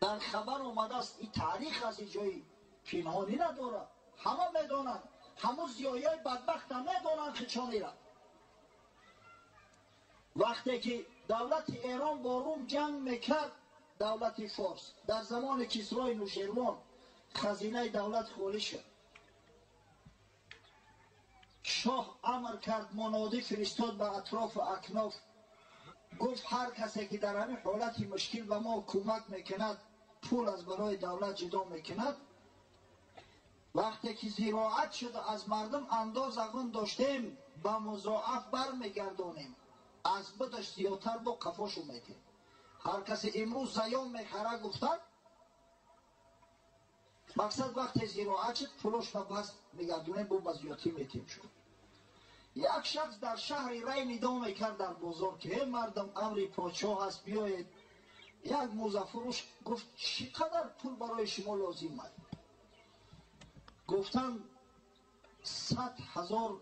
در خبر اومده است. این تاریخ از این جای پنهانی نداره، همه میدونن، همون زیایای بدبخت هم میدونن که چانی را. وقتی که دولت ایران با روم جنگ میکرد، دولت فارس در زمان کسرای نوشیروان خزینه دولت خالی شد. شاه امر کرد، منادی فرستاد به اطراف اکناف، گفت هر کسی که در همین حالت مشکل به ما کمک میکند پول از برای دولت جدا میکند. وقتی که زراعت شد از مردم انداز اغن داشتیم به مضاعف بر میگردانیم، از بدش زیادتر با قفاشو میتیم. هر کسی امروز زیان میخره گفتن مقصد وقتی زراعت شد پولش را بس میگردونیم با بزیاتی میتیم شد. یک شخص در شهر ری ندا میکرد در بازار که مردم امر پادشاه هست بیایید. یک موزه فروش گفت چقدر پول برای شما لازم است؟ گفتن 100,000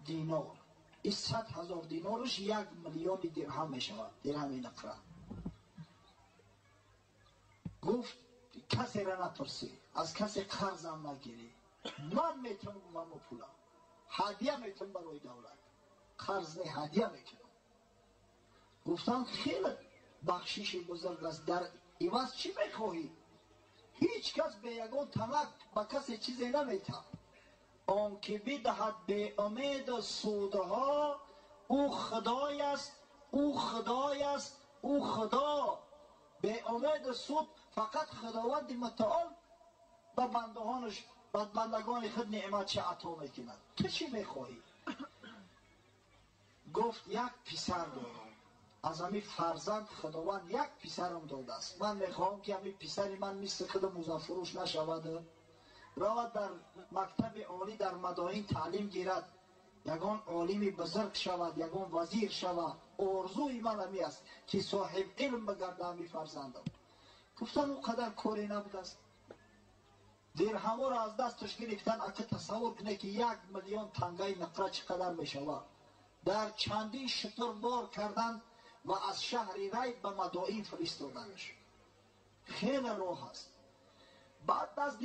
دینار. این 100,000 دینارش 1,000,000 درهم میشود، درهم نقره. گفت کسی را نپرسی، از کسی قرض هم نگیری، من میتونم من پولم هدیه میتونم برای دولت، قرض نه هدیه میکنم. گفتم خیلی بخشش بزرگ است، در عوض چی میخواهی؟ هیچ کس به یگان تمک به کسی چیزی نمیتن. آن که بدهد به امید سودها او خدای است، او خدای است، او خدا. به امید سود فقط خداوند متعال به بندگانش به بندگان خود نعمت چه عطا میکند. تو چی میخواهی؟ گفت یک پسر دارم، از همین فرزند خداوند یک پسرم داده است. من میخواهم که همین پسری من مثل خود موزه‌فروش نشود، رود در مکتب عالی در مدائن تعلیم گیرد، یگان عالم بزرگ شود، یگان وزیر شود. آرزوی من همی است که صاحب علم بگرده همی فرزندم. گفتن او قدر کاری نبوده است. درهم را از دستش گرفتن. اگه تصور کنه که 1,000,000 تنگه نقره چقدر میشود. در چندین شتر بار کردن و از شهر ری به مدائن فرستادنش. خیلی راه است. بعد از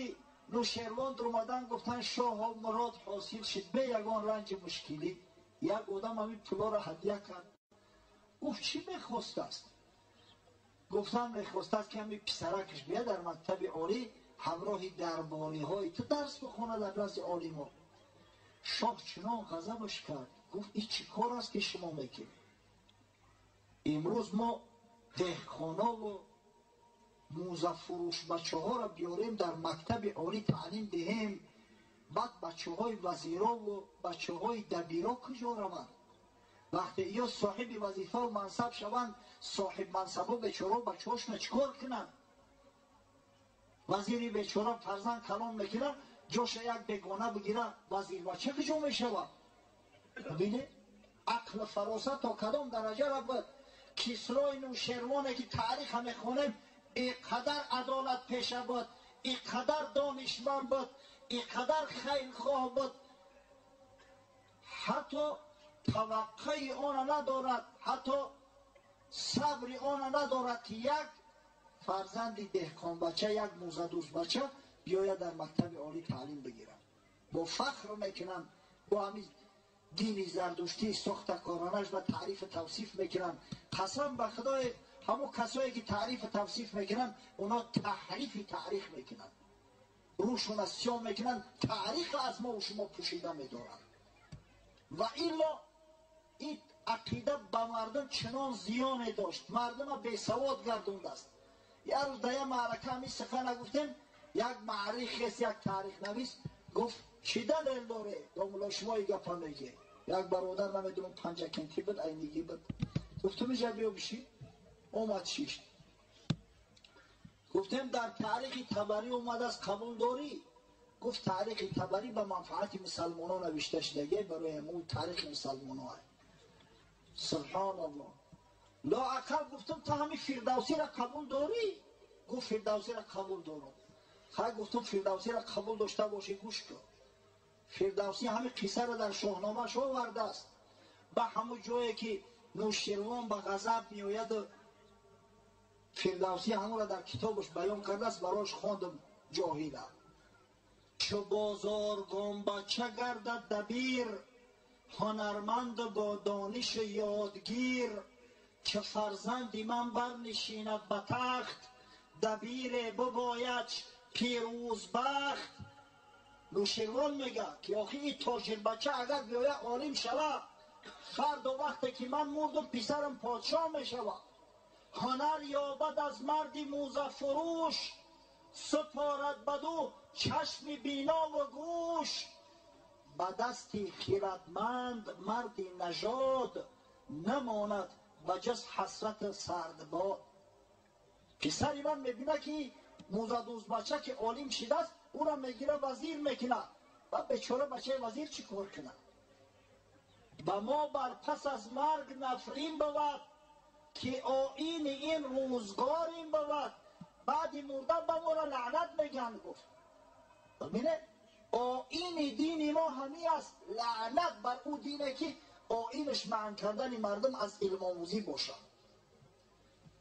نوشیروان در اومدن گفتن شاه مراد حاصل شد به یگان رنج مشکلی. یک آدم همین پولا را هدیه کرد. گفت چی میخواست است؟ گفتن میخواست است که همین پسرکش بیا در مکتب عالی همراه درباری های تو درس بخونه در نزد عالما. شاه چنان غضبش کرد، گفت این چی کار است که شما میکنید؟ امروز ما دهقانا و موزه فروش بچه ها را بیاریم در مکتب عالی تعلیم دهیم، بعد بچه های وزیرا و بچه های دبیرا کجا روند؟ وقتی یا صاحب وظیفه و منصب شوند، صاحب منصب و بیچاره بچه هاشون چکار کنن؟ وزیری بیچاره فرزند کلام میکنن، جاش یک بگانه بگیره وزیر بچه کجا میشود؟ ببینه عقل فراست تا کدام درجه را بود. کسرای نوشیروانی که تاریخ هم میخونیم اینقدر عدالت پیشه بود، اینقدر دانشمند بود، اینقدر خیرخواه بود، حتی توقع آن ندارد، حتی صبر آن ندارد که یک فرزند دهقان بچه، یک موزه دوست بچه بیاید در مکتب عالی تعلیم بگیرد. با فخر میکنن، با همین دین زردشتی سخت کارانش و تعریف توصیف میکنن. قسم به خدای همون کسایی که تعریف توصیف میکنن اونا تحریف تاریخ میکنن، روشون از سیاه میکنن، تاریخ از ما و شما پوشیده میدارن. و ایلا این عقیده به مردم چنان زیان داشت، مردم بی سواد گردوند است. یه روز در یه معرکه همی سخن گفتیم، یک معرخ است، یک تاریخ نویس گفت چی دلیل داره دا ملا شما ای گپا میگه؟ یک برادر نمیدونم 5 کنتی بود، اینگی بود. گفتم اینجا بیا بشی، اومد شیشت. گفتم در تاریخ تبری اومد از قبول داری؟ گفت تاریخ تبری به منفعت مسلمانان نوشته شده، برای همون تاریخ مسلمانان. سبحان الله. لااقل گفتم تا همین فردوسی را قبول داری؟ گفت فردوسی را قبول دارم. خیلی گفتم فردوسی را قبول داشته باشی گوش کن. فردوسی همین قصه را در شاهنامه شو آورده است. به همون جایی که نوشیروان به غضب میآید فردوسی همون را در کتابش بیان کرده است، براش خواندم جاهیده. چو بازارگان بچه گردد دبیر، هنرمند با دانش یادگیر. که فرزندی من برنشیند به تخت، دبیر بباید پیروز بخت. نوشیروان میگه که آخی این تاجر بچه اگر بیاید عالم شود، فردا وقتی که من مردم پسرم پادشاه میشود. هنر یابد از مردی موزه فروش، سپارد بدو چشم بینا و گوش. به دستی خیرتمند مردی نژاد، نماند و جز حسرت سرد باد. پسری من میبینه که موزه دوز بچه که عالم شده است، او را میگیره وزیر میکنه و بیچاره بچه وزیر چی کار کنه؟ و ما بر پس از مرگ نفرین بود، که آیین این روزگار این بود. بعدی مرده به ما را لعنت میگن. گفت ببینه آیین دین ما همی است، لعنت بر او دینه که آیینش منع کردن مردم از علم آموزی باشد.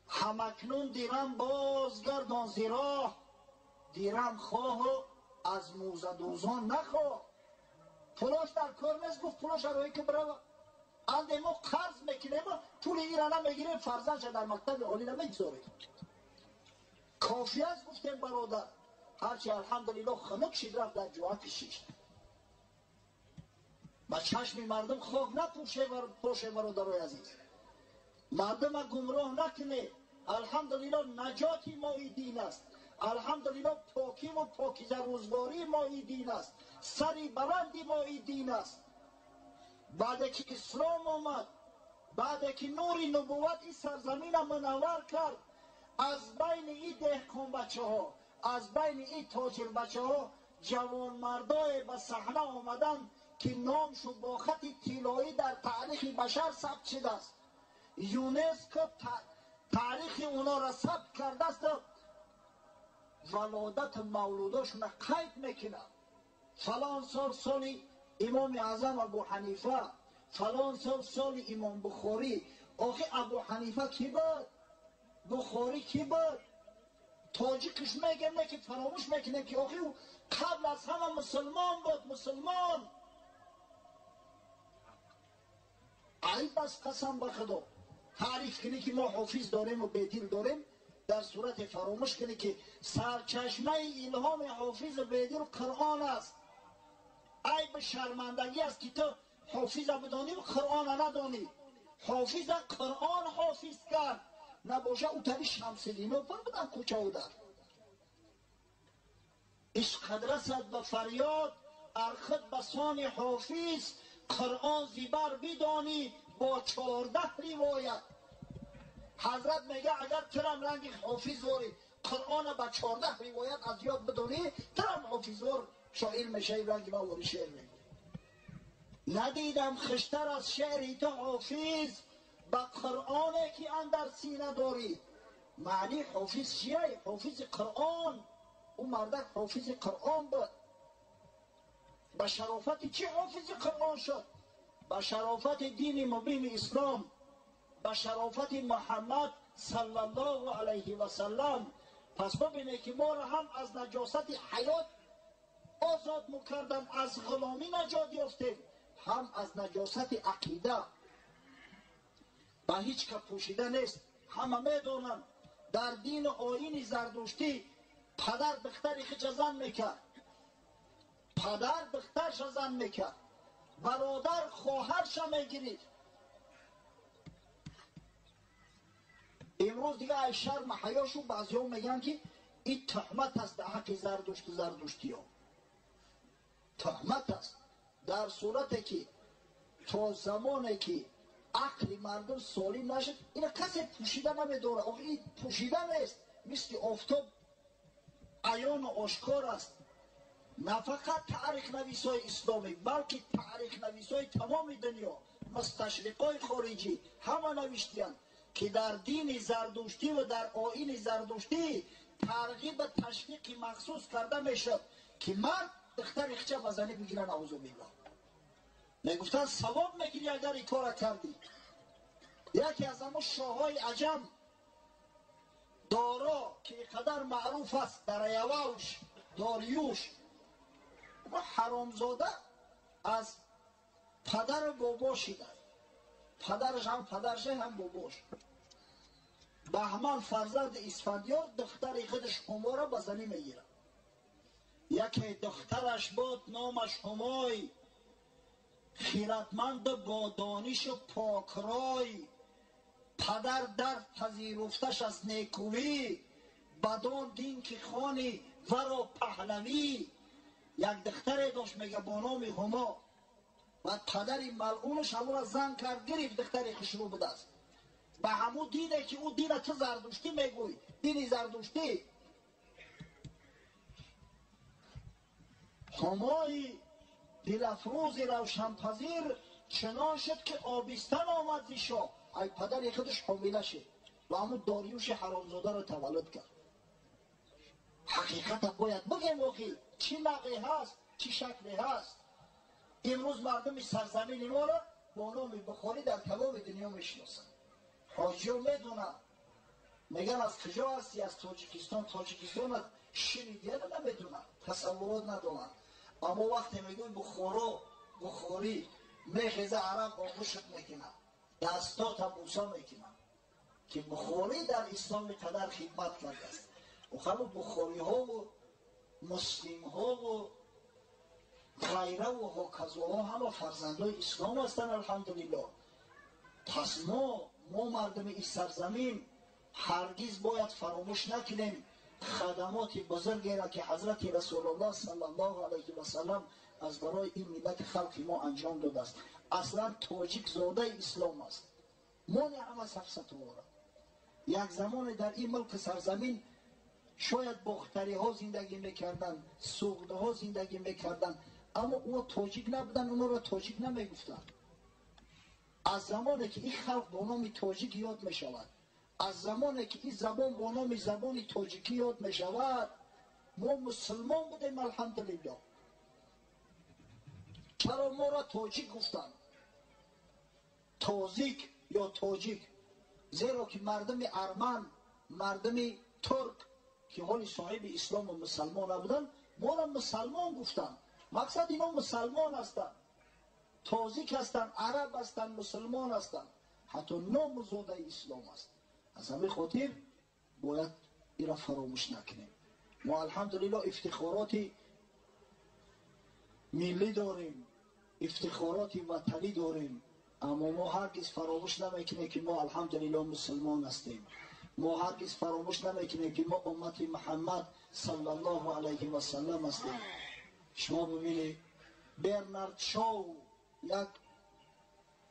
همکنون دیرم بازگردان ز راه، دیرم خواه و از موزه دوزان نخواه. پولاش در کار نیست. گفت پولاش روی که برو انده ما قرض میکنیم، پول ایران میگیریم، فرزندش در مکتب عالی نمیگذاریم. کافی است گفتیم برادر، هرچی الحمدلله خنک شد رفت در جوان کشیش. با چشم مردم خواب نپوشه برادرای عزیز. مردم گمراه نکنه. الحمدلله نجاتی ما ای دین است. الحمدلله پاکی و پاکیزه روزگاری ما ای دین است. سری بلندی ما ای دین است. بعد که اسلام آمد، بعد که نور نبوت این سرزمین منور کرد، از بین این دهقان بچه ها، از بین این تاجر بچه ها جوان مردای به صحنه آمدن که نامشو با خط طلایی در تاریخ بشر ثبت شده است. یونسکو تاریخ اونا را ثبت کرده است. ولادت مولوداشون قید میکنه. فلان سال امام اعظم ابو حنیفه، فلان سال امام بخاری. آخه ابو حنیفه کی بود؟ بخاری کی بود؟ تاجیکش میگه که فراموش میکنه که آخه او قبل از همه مسلمان بود. مسلمان عیب است قسم به خدا. تعریف کنی که ما حافظ داریم و بیدل داریم، در صورت فراموش کنی که سرچشمه الهام حافظ و بیدل قرآن است. عیب شرمندگی است که تو حافظ بدانی و قرآن ندانی. حافظ قرآن حافظ کرد، نباشه او تبی شمس دینو پر بدن کوچه او در عشق رسد به فریاد، ارخد بسان حافظ. قرآن زیبر بدانی با 14 روایت. حضرت میگه اگر ترم رنگ حافظ واری قرآن با 14 روایت از یاد بدانی، ترم حافظ وار شاعر میشه. رنگ ما واری شعر میگه. ندیدم خشتر از شعری تو حافظ، با قرآنی که اندر سینه داری. معنی حافظ چیه؟ حافظ قرآن. او مردک حافظ قرآن بود. با شرافت چی حافظ قرآن شد؟ با شرافت دین مبین اسلام، با شرافت محمد صلی الله علیه و سلم. پس ببینه که ما را هم از نجاست حیات آزاد مکردم، از غلامی نجات یافتیم، هم از نجاست عقیده. با هیچ که پوشیده نیست. همه میدونن در دین آیین زردشتی پدر دختری خیچ زن میکرد، پدر دخترش زن میکرد، برادر خواهرش میگیرید. امروز دیگه ای شرم حیاشو بعضی ها میگن که این تهمت است در حق زردشتی ها. تهمت است. در صورتی که تا زمانی که عقل مردم سالم نشد اینا کسی پوشیده نمیداره. آخه این پوشیده نیست، مثل آفتاب عیان و آشکار است. نه فقط تاریخ نویسای اسلامی بلکه تاریخ نویسای تمام دنیا، مستشرقای خارجی همه نوشتیان که در دین زردشتی و در آیین زردشتی ترغیب تشویق مخصوص کرده میشد که مرد دختر اخچه بزنی بگیرن. اعوذ بالله. میگفتن ثواب میگیری اگر این کار کردی. یکی از اما شاههای عجم دارا که اینقدر معروف است در ایواش داریوش و حرامزاده از پدر باباشی دار، پدرش هم پدرشه هم باباش. بهمن فرزند اسفندیار دختر خودش هما را به زنی میگیره. یکی دخترش بود نامش همای، خیرتمند با دانش و پاکرای، پدر در پذیرفتش از نیکویی، بدان دین که خانی ورا پهلوی. یک دختری داشت میگه با نام هما و پدری ملعونش همون را زن کرد گرفت دختری خشرو بود است. به همون دیده که او دین تو زردشتی میگوی دینی زردشتی. همای دلفروز روشنپذیر چنان شد که آبستن آمد زی شاه. ای پدر خودش حامله شد و همون داریوش حرامزاده را تولد کرد. حقیقت باید بگیم آخی چی نقی هست چی شکلی هست. امروز مردم سرزمین ما را با نام بخاری در تمام دنیا میشناسن. حاجی ها میدونن میگن از کجا هستی؟ از تاجیکستان. تاجیکستان از شنیدین نمیدونن، تصورات ندارن. اما وقتی میگوی بخاری میخیزه عرب آغوشت میکنن، دستات هم بوسا میکنن که بخاری در اسلام قدر خدمت کرده است. و خب بخاری ها و مسلم ها و غیره و هاکذا ها همه فرزندای اسلام هستن الحمدلله. پس ما مردم این سرزمین هرگز باید فراموش نکنیم خدمات بزرگی را که حضرت رسول الله صلی الله علیه و سلم از برای این ملت خلق ما انجام داده است. اصلا تاجیک زاده اسلام است. مانع از حفظت او را. یک زمان در این ملک سرزمین شاید بختری ها زندگی میکردن، سوغده ها زندگی میکردن، اما او تاجیک نبودن، اونو را تاجیک نمیگفتن. از زمانی که این خلق با نام تاجیک یاد میشود، از زمانی که این زبان با نام زبان تاجیکی یاد میشود، ما مسلمان بودیم الحمدلله. چرا ما را تاجیک گفتن؟ تازیک یا تاجیک، زیرا که مردم ارمن، مردم ترک که حال صاحب اسلام و مسلمان نبودن ما را مسلمان گفتن. مقصد اینا مسلمان هستن، تازیک هستن، عرب هستن، مسلمان هستن، حتی نام زاده اسلام است. از همه خاطر باید این را فراموش نکنیم. ما الحمدلله افتخارات ملی داریم، افتخارات وطنی داریم، اما ما هرگز فراموش نمیکنیم که ما الحمدلله مسلمان هستیم. ما هرگز فراموش نمیکنیم که ما امت محمد صلی الله علیه و سلم هستیم. شما ببینید برنارد شاو یک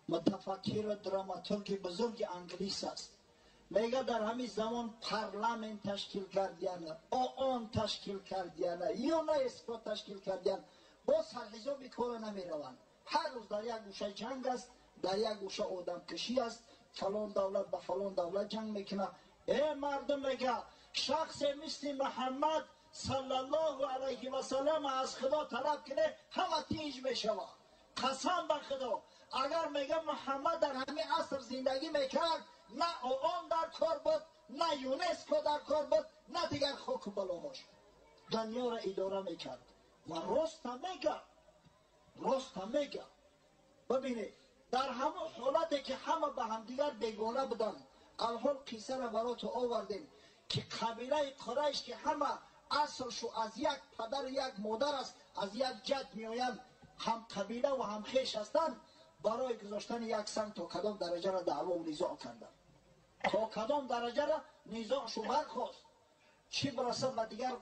متفکر دراماتورگ بزرگ انگلیس است. میگه در همین زمان پارلمان تشکیل کردیانه، آن تشکیل کردیانه، یونسکو تشکیل کردیانه، با سرحساب کار نمی روند. هر روز در یک گوشه جنگ است، در یک گوشه آدم کشی است، فلان دولت با فلان دولت جنگ میکنه. ای مردم میگه شخص مثل محمد صلی الله علیه و سلم از خدا طلب کنه همه تیج میشود. قسم به خدا اگر میگه محمد در همین عصر زندگی میکرد، نه آن در کار بود، نه یونسکو در کار بود، نه دیگر خاک و بلاهاش دنیا را اداره میکرد. و راست هم میگه. ببینید در همون حالتی که همه به هم دیگر بیگانه بودن، الحال قصه را برات آوردیم که قبیله قریش که همه اصلشو از یک پدر و یک مادر است، از یک جد میآیند، هم قبیله و هم خویش هستند، برای گذاشتن یک سنگ تا کدام درجه را دعوا و نزاع کردند. تا کدام درجه را نزاع شو برخاست، چی برسد به دیگر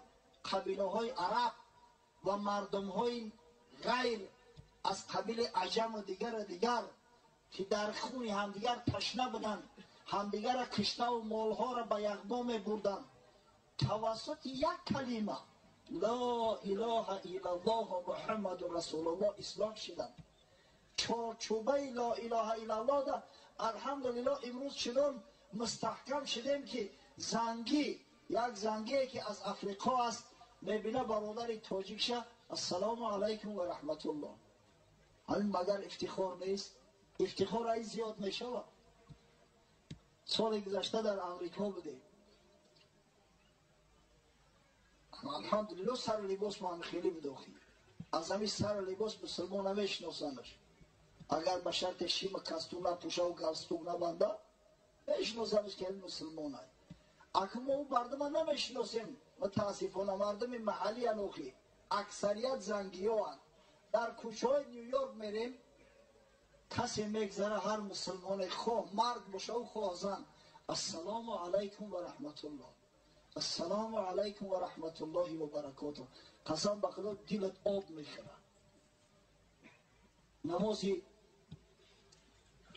قبیله های عرب و مردم های غیر از قبیل عجم و دیگر که در خون همدیگر تشنه بودند، همدیگر را کشته و مالها را به یغما بردند، توسط یک کلمه لا اله الا الله محمد رسول الله اسلام شدند. چارچوبه لا اله الا الله ده الحمدلله امروز چنان مستحکم شدیم که زنگی، یک زنگی که از افریقا است میبینه برادر تاجیک شه السلام علیکم و رحمت الله. همین مگر افتخار نیست؟ افتخار ای زیاد میشود. سال گذشته در امریکا بودیم، الحمدلله سر لباس ما هم خیلی بداخی از همین سر لباس مسلمان نمیشناسنش اگر به شرط شیم کستون نپوشه و گلستون نبنده میشناسنش که این مسلمان های اکنون ما او مردم نمیشناسیم متاسفانه مردم محلی انوخی اکثریت زنگی ها هست در کوچه های نیویورک میریم کسی میگذره هر مسلمان خواه مرد باشه و خواه زن السلام علیکم و رحمت الله السلام علیکم و رحمت الله و برکاته قسم به خدا دلت آب میخوره نمازی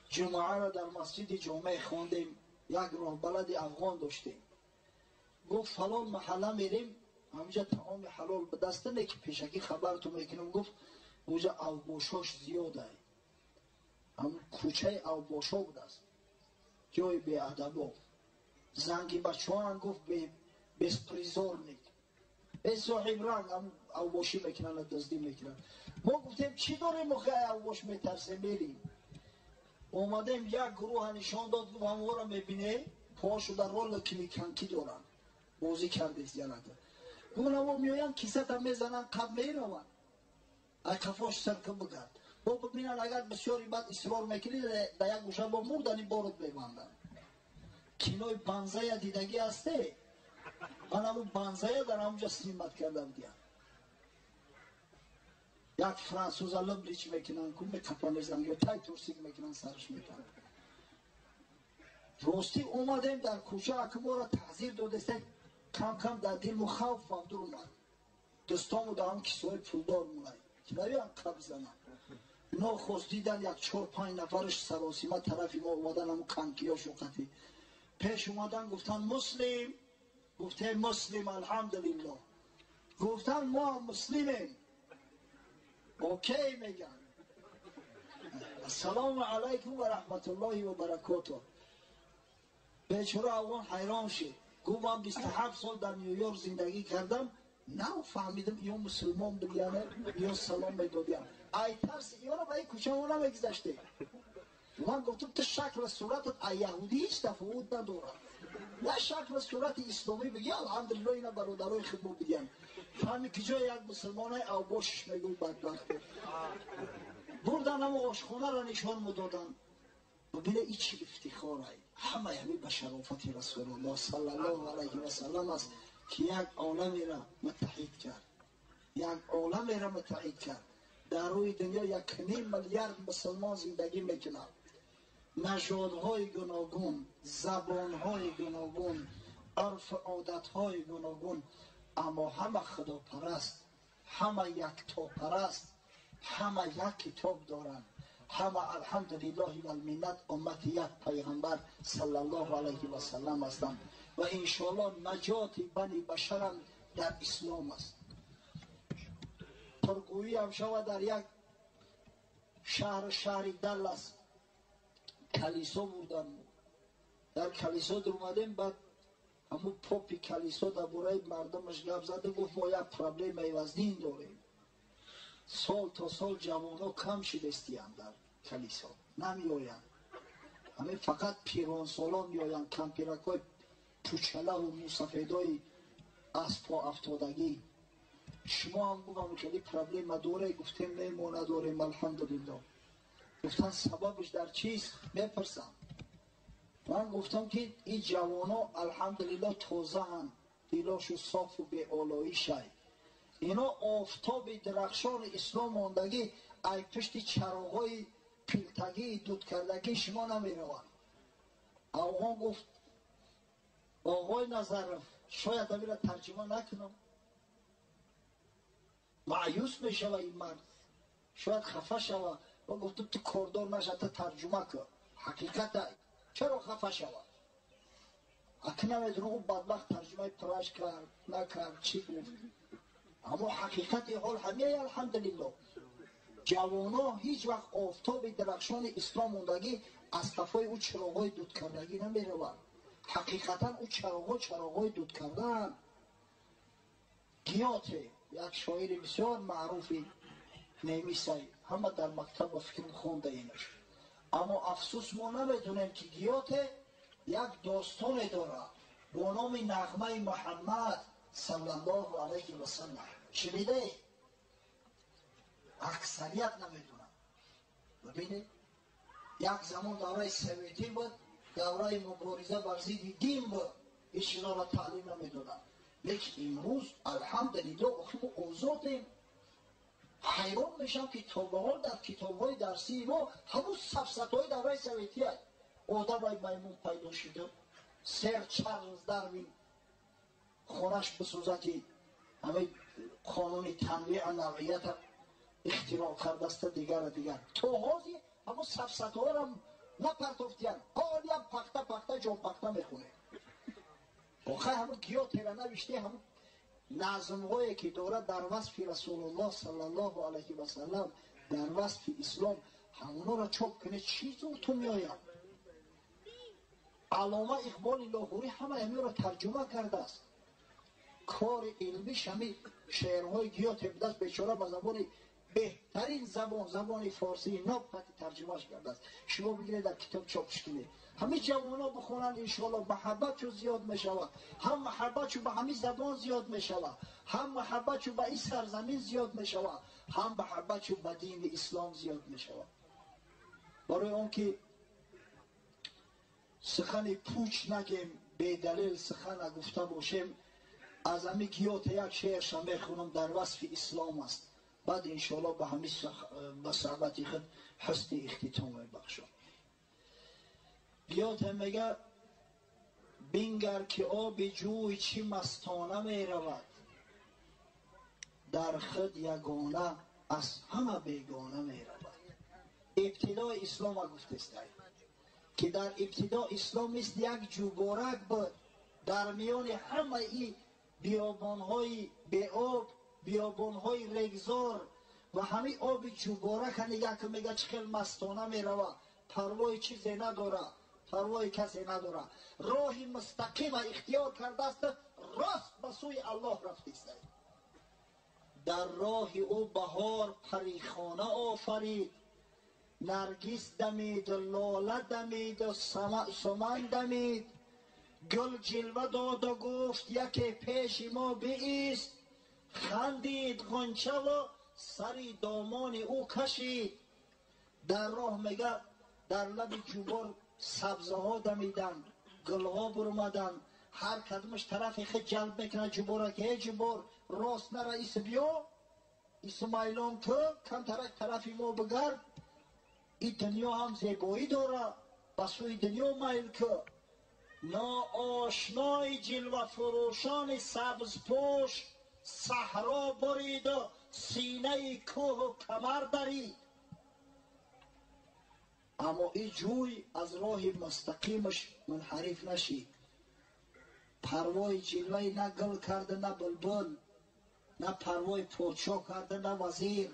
جمعه را در مسجد جامعه خواندیم یک راهبلد افغان داشتیم گفت فلان محله میریم همینجا طعام حلال به دست نه که پیشکی خبرتو میکنم گفت اونجا اوباشاش زیاده هم کوچه اوباشا بود است جای بی ادبا زنگی بچه ها هم گفت بسپریزار نید به صاحب رنگ هم اوباشی میکنن دزدی میکنن ما گفتیم چی داریم مخیای اوباش میترسیم میریم اومدیم یک گروه نشان داد گفت همه را میبینه پاشو در رول کلیکنکی دارن بازی کرده زیانده گفتن ما میایم کیست هم میزنن قبل میرون ای کفاش سرکه بگرد با ببینن اگر بسیاری بعد اصرار میکنی در یک گوشه با مردنی بارد میبندن کینوی بنزه دیدگی هسته من همون بنزه در همونجا سنیمت کرده بودیم یک فرانسوز لب ریچ میکنن کن میکپانه زنگی تای ترسیگ میکنن سرش میکنن راستی اومدیم در کوچه اکما را تحضیر دادسته کم کم در دل و خوف فاندر اومد دستامو در هم کسای پولدار مونای که نبیم قبل زنم اینا خوست دیدن یک 4-5 نفرش سراسیمه طرفی ما اومدن همون کنکی ها شوقتی پیش اومدن گفتن مسلم گفته مسلم الحمدلله گفتن ما مسلمیم اوکی میگن السلام علیکم و رحمت الله و برکاته بیچاره اون حیران شد گفت من 27 سال در نیویورک زندگی کردم نه فهمیدم یا مسلمان بگیانه یا سلام میدادیم ای ترس اینا به این کوچه ما نمیگذشته من گفتم تو شکل صورتت ای یهودی هیچ تفاوت نداره نه شکل صورت اسلامی بگی الحمدلله اینا برادرای خود بگیم فهمی که جای یک مسلمان های او باشش میگوی بدبخته بردن همه آشخانه را نشان مدادن ببینه ای چی افتخار های همه یعنی به شرافت رسول الله صلی الله علیه و سلم است که یک عالمی را متحد کرد یک عالمی را متحد کرد در روی دنیا 1.5 میلیارد مسلمان زندگی میکنند نژادهای گوناگون زبانهای گوناگون عرف عادتهای گوناگون اما همه خدا پرست همه یکتا پرست همه یک کتاب دارند همه الحمدلله و المنت امت یک پیغمبر صلی الله علیه و سلم هستند و انشاءالله نجات بنی بشر در اسلام است ترگویی هم شود در یک شهری دلس کلیسا بردن در کلیسا در اومدیم بعد همون پاپی کلیسا در برای مردمش گپ زده گفت ما یک پرابلم ایوزدین داریم سال تا سال جوانو کم شدستیم در کلیسا نمی آیند همین فقط پیران سالان می آیند کمپیرک های پوچله و موسفیدای اسپا افتادگی شما هم گفتم خیلی پرابلم داره گفتیم نه ما نداریم الحمدلله گفتن سببش در چیست میپرسم من گفتم که این جوانا الحمدلله تازه هم دیلاشو صاف و به آلایش های اینا آفتاب درخشان اسلام ماندگی ای پشت چراغای پیلتگی دود کردگی شما نمیروند آقا گفت آقای نظر شاید همین را ترجمه نکنم معیوس میشه و این مرد شاید خفه شوه و گفتم تو کاردار نشه تا ترجمه کن حقیقت چرا خفه شوه اکنه میدروغ بدبخت ترجمه پراش کرد نکرد چی گفت اما حقیقت حال همه الحمدلله جوانا هیچ وقت آفتاب درخشان اسلام موندگی از طفای او چراغای دود کردگی نمیروند حقیقتا او چراغای دود کردن گیاته یک شاعر بسیار معروفی نمیسای همه در مکتب و فکر خونده اینش اما افسوس ما نمیدونیم که گیاته یک داستان داره با نام نغمه محمد صلی الله علیه و سلم. شنیده؟ اکثریت نمیدونم. ببینید یک زمان دوره سویتی بود، دوره مبارزه بر ضد دین بود، ایشونا را تعلیم نمیدونم. لیکن امروز الحمدلله اخیم اوزادیم. حیران میشم که طلبه‌ها در کتاب‌های درسی ما همون سفسطه‌های دوره سویتی هست. آدمای میمون پیدا شده، سر چارلز داروین خونش بسوزه که همه قانون تنویع نوعیت اختراع کرده است. دیگر تو حاضی همون سفسطه‌ها را نپرتفتیان، حالی هم پخته جان پخته میخونه. آخه همون گیاه تیره نوشته، همون نظم‌هایی که داره در وصف رسول الله صلی الله علیه و سلم، در وصف اسلام، همونا را چاپ کنه چی زور تو میآید. علامه اقبال لاهوری همه امی را ترجمه کرده است. کار علمی شمی شعرهای گیاه تیره است، بیچاره به زبان بهترین زبان فارسی نابخطی ترجمهش کرده است. شما بگیرید در کتاب چاپش کنید، همه جوانا بخونن، انشاءالله محبتشو زیاد میشود. هم محبتشو به همین زبان زیاد میشود، هم محبتشو به این سرزمین زیاد میشود، هم محبتشو به دین اسلام زیاد میشود. برای اون که سخن پوچ نگیم، به دلیل سخن نگفته باشیم، از همین گیاه یک شعرش میخونم در وصف اسلام است. بعد انشاءالله به همین به صحبت خود حسن اختتام بخشم. گیاه میگه بینگر که آب جوی چی مستانه می رود، در خود یگانه از همه بیگانه می رود. ابتدای اسلام ها گفته است که در ابتدا اسلام مثل یک جوبارک بود، در میان همه این بیابانهای بی آب، بیابانهای رگزار و همین آب جوبارک نگه که میگه چه خیلی مستانه می رود، پروای چیزی نداره، پروای کسی نداره، راه مستقیم اختیار کرده است، راست به سوی الله رفته است. در راه او بهار پریخانه آفرید، نرگس دمید، لاله دمید، سمن دمید، گل جلوه داد و گفت یکی پیش ما بایست، خندید غنچه و سری دامان او کشید. در راه میگه در لب جوبار سبزه ها دمیدن، گل ها برمدن، هر کدومش طرف خود جلب میکنه جوباره که جوبار راست نره، ایس بیا ایس میلان که کم طرفی ما بگرد، این دنیا هم زیبایی داره، بسوی دنیا میل که. ناآشنای جلوه فروشان سبز پوش، صحرا برید و سینه کوه و کمر درید. اما این جوی از راه مستقیمش منحرف نشید. پروای جلوه نه گل کرده، نه بلبل، نه پروای پادشاه کرده، نه وزیر.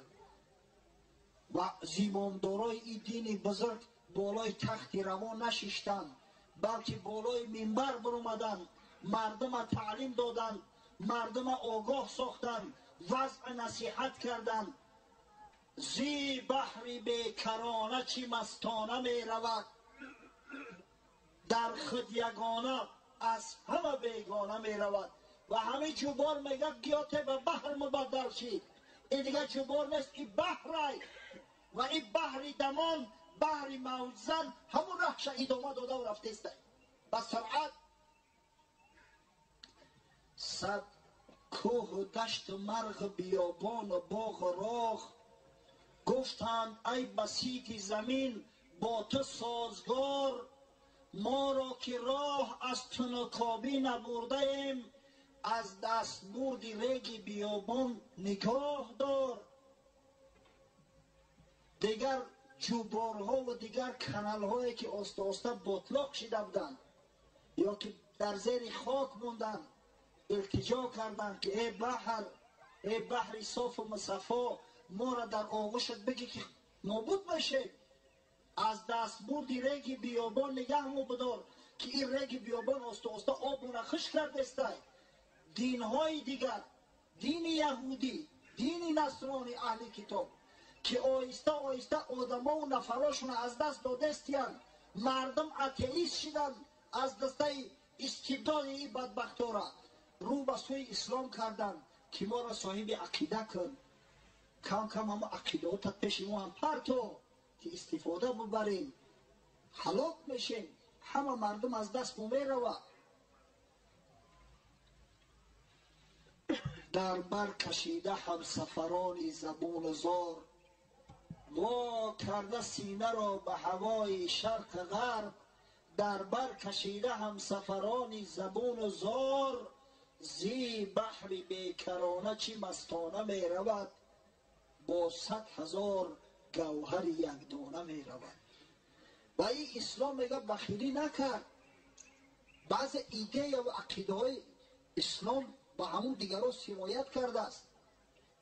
و زیبامدارای این دین بزرگ بالای تختی روان نشیشتن، بلکه بالای منبر برآمدن، مردم تعلیم دادن، مردم آگاه ساختن، وضع نصیحت کردن. زی بحری بیکرانه چی مستانه می رود، در خود یگانه از همه بیگانه می رود. و همه جوبار میگه گیاته به بحر مبدل شید. این دیگه جوبار نیست، این بحر و این بحری دمان، بحری موجزن، همون رهش ادامه داده و رفته است. با سرعت صد کوه و دشت و مرغ بیابان و باغ و راغ، گفتند ای بسیط زمین با تو سازگار، ما را که راه از تنکابی نبرده ایم، از دست بردی ریگ بیابان نگاه دار. دیگر جوبارها و دیگر کانال‌هایی که آسته بطلاق شده بودند یا که در زیر خاک موندن، التجا کردند که ای بحر صاف و مصفا، ما را در آغوشت بگی که نابود بشه، از دست بردی ریگ بیابان نگه مو بدار که این ریگ بیابان آسته آب را خشک کرده است. دین‌های دیگر، دین یهودی، دین نصرانی، اهل کتاب که آیسته آدما و نفراشون از دست داده استیان، مردم اتئیست شدن از دسته استبداد این بدبختا را. رو به سوی اسلام کردن که ما را صاحب عقیده کن. کم کم هم عقیده تا پیش ما هم پرتو که استفاده ببریم، هلاک میشیم، همه مردم از دست ما میروه. در بر کشیده همسفران زبون زار، وا کرده سینه را به هوای شرق غرب. در بر کشیده همسفران زبون زار، زی بحر بیکرانه چی مستانه می رود. با 100,000 گوهر یک دانه می رود. و این اسلام میگه بخیلی نکرد. بعض ایده و عقیده های اسلام با همون دیگران سرایت کرده است.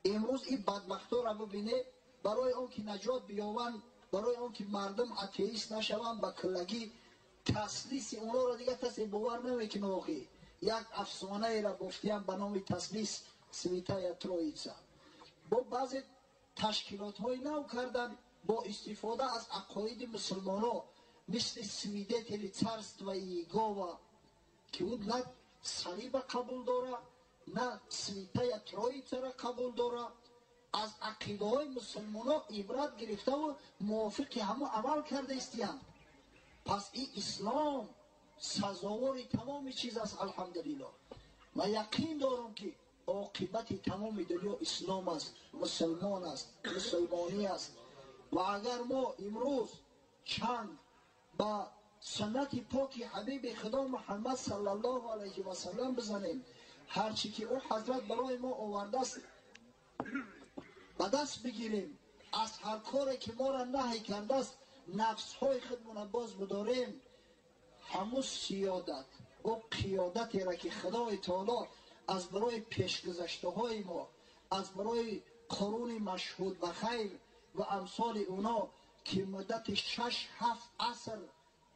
امروز این بدبختا را ببینه، برای آن که نجات بیاوند، برای آن که مردم اتئیست نشوند، با کلگی تسلیس اونا را دیگه کسی باور نمیکنه. واقعی یک افسانه را گفتیم به نام تسلیس سویتای ترویتسا. با بعضی تشکیلات های نو کردن با استفاده از عقاید مسلمان ها، مثل سویده تلیچرست و ایگاوا که اون نه صلیب قبول داره نه سویتای ترویتسا را قبول داره. از عقیده های مسلمان ها عبرت گرفته و موافق همه عمل کرده استیم. پس این اسلام سزاوار تمام چیز است. الحمدلله من یقین دارم که عاقبت تمام دنیا اسلام است، مسلمان است، مسلمانی است. و اگر ما امروز چند با سنت پاک حبیب خدا محمد صلی الله علیه و سلم بزنیم، هرچی که او حضرت برای ما آورده است به دست بگیریم، از هر کاری که ما را نهی کرده است نفس های خودمون باز بداریم، همون سیادت و قیادتی را که خدای تعالی از برای پیشگذشته های ما، از برای قرون مشهود و خیر و امثال اونا که مدت 6-7 عصر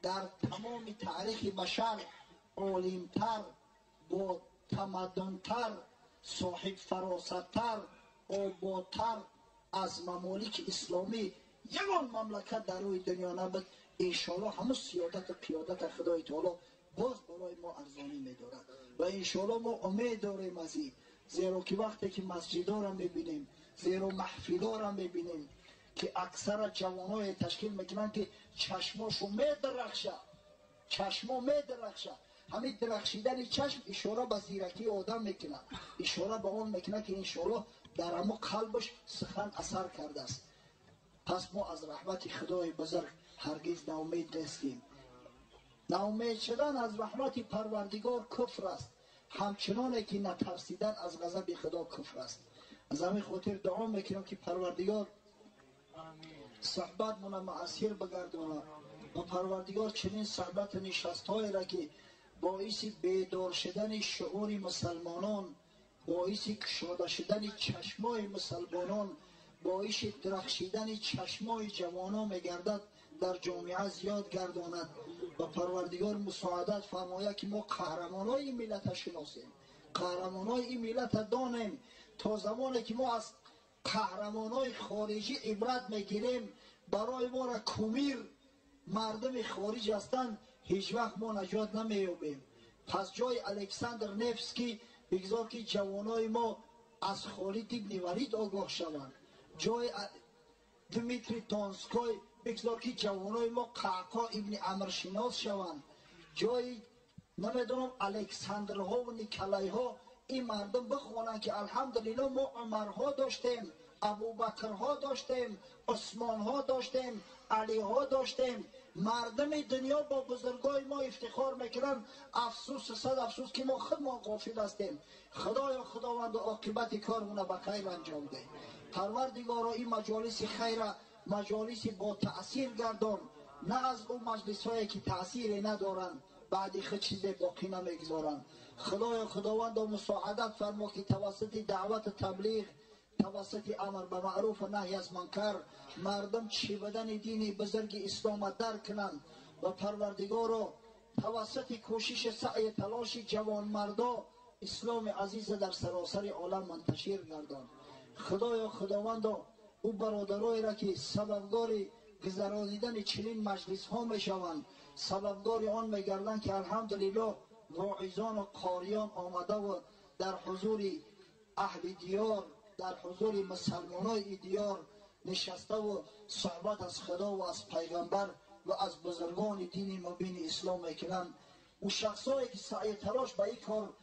در تمام تاریخ بشر عالمتر، با تمدنتر، صاحب فراستتر، آبادتر از ممالک اسلامی یگان مملکت در روی دنیا نبود. انشاءالله همه سیادت و قیادت خدای تعالی باز برای ما ارزانی می‌دارد و انشاءالله ما امید داریم از این. زیرا که وقتی که مسجدها را می‌بینیم، زیرا محفل‌ها را می‌بینیم که اکثر جوانای تشکیل میکنن که چشماشو می‌درخشه، چشما می‌درخشه. همین درخشیدن چشم اشاره به زیرکی آدم میکنه، اشاره به اون میکنه که انشاءالله در همه قلبش سخن اثر کرده است. پس ما از رحمت خدای بزرگ هرگز ناامید نیستیم. ناامید شدن از رحمت پروردگار کفر است، همچنانه که نترسیدن از غضب خدا کفر است. از همین خاطر دعا میکنم که پروردگار صحبت مون معاصر بگردونه و پروردگار چنین صحبت نشست‌های را که باعث بیدار شدن شعور مسلمانان، باعث کشاده شدن چشمای مسلمانان، باعث درخشیدن چشمای جوانان میگردد در جامعه زیاد گرداند و پروردگار مساعدت فرماید که ما قهرمانای این ملت شناسیم، قهرمانای این ملت دانیم. تا زمانی که ما از قهرمانای خارجی عبرت میگیریم، برای ما را کومیر مردم خارج هستند، هیچ وقت ما نجات نمیابیم. پس جای الکساندر نفسکی بگذار که جوانای ما از خالد ابن ولید آگاه شوند، جای دمیتری تانسکای بگذار که جوانای ما قعقا ابن عمر شناس شوند، جای نمیدونم الکساندر ها و نیکلای ها این مردم بخوانند که الحمدلله ما عمرها داشتیم، ابوبکرها داشتیم، عثمان ها داشتیم، علی ها داشتیم. مردم دنیا با بزرگای ما افتخار میکنن. افسوس صد افسوس که ما خود ما غافل هستیم. خدایا خداوند عاقبت کارمون به خیر انجام ده. پروردگارا این مجالس خیر مجالس با تأثیر گردان، نه از اون مجلس هایی که تأثیری ندارن بعدی خود چیز باقی نمیگذارن. خدایا خداوند مساعدت فرما که توسط دعوت تبلیغ، توسط امر به معروف و نهی از منکر مردم چی بدن دین بزرگ اسلام درک کنند و پروردگارا توسط کوشش سعی تلاش جوان مردا اسلام عزیز در سراسر عالم منتشر گردان. خدایا خداوندا او برادرای را که سببگار گذرانیدن چنین مجلس ها می شوند، سببگار آن می گردند که الحمدلله واعظان و قاریان آمده و در حضور اهل دیار، در حضور مسلمانای دیار نشسته و صحبت از خدا و از پیغمبر و از بزرگان دین مبین اسلام میکنند. و شخصایی که سعی تلاش به این کار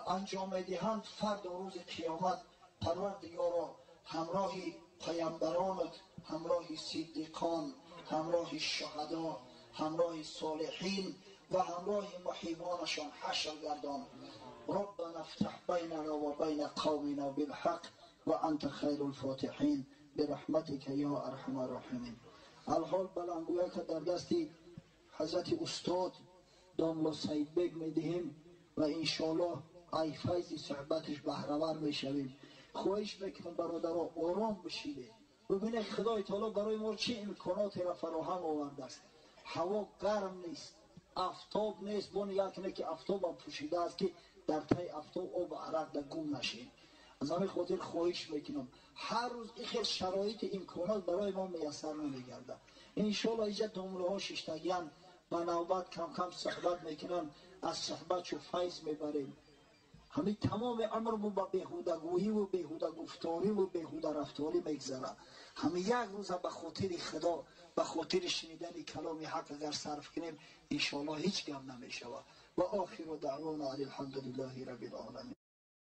انجام میدهند، فرد و روز قیامت پروردگارا همراه پیامبرانت، همراه صدیقان، همراه شهدا، همراه صالحین و همراه محبانشان حشر گردان. ربنا افتح بیننا و بین قومنا بالحق و انت خیر الفاتحین برحمتك یا ارحم الراحمین. الحال بلندگویی که در دستی حضرت استاد داملا سید بیگ میدهیم و انشاءالله ای فیض صحبتش بهره‌ور میشویم. خواهش میکنم برادرها آرام بشید. ببینید خدای تعالی برای ما چه امکاناتی را فراهم آورده است. هوا گرم نیست، آفتاب نیست، بون یکنه که آفتاب هم پوشیده است که در تای آفتاب آب و عرق در گم نشین. از همین خاطر خواهش میکنم هر روز این خیلی شرایط امکانات برای ما میسر نمیگرده. انشاءالله اینجا دامله ها ششتگیان به نوبت کم کم صحبت میکنن، از صحبت چو فیض میبریم. همین تمام عمر ما با بیهودگویی و بیهوده گفتاری و بیهوده رفتاری میگذره. همین یک روز به خاطر خدا، به خاطر شنیدن کلام حق اگر صرف کنیم انشاءالله هیچ گم نمیشود. و آخر دعوانا الحمدلله رب العالمین.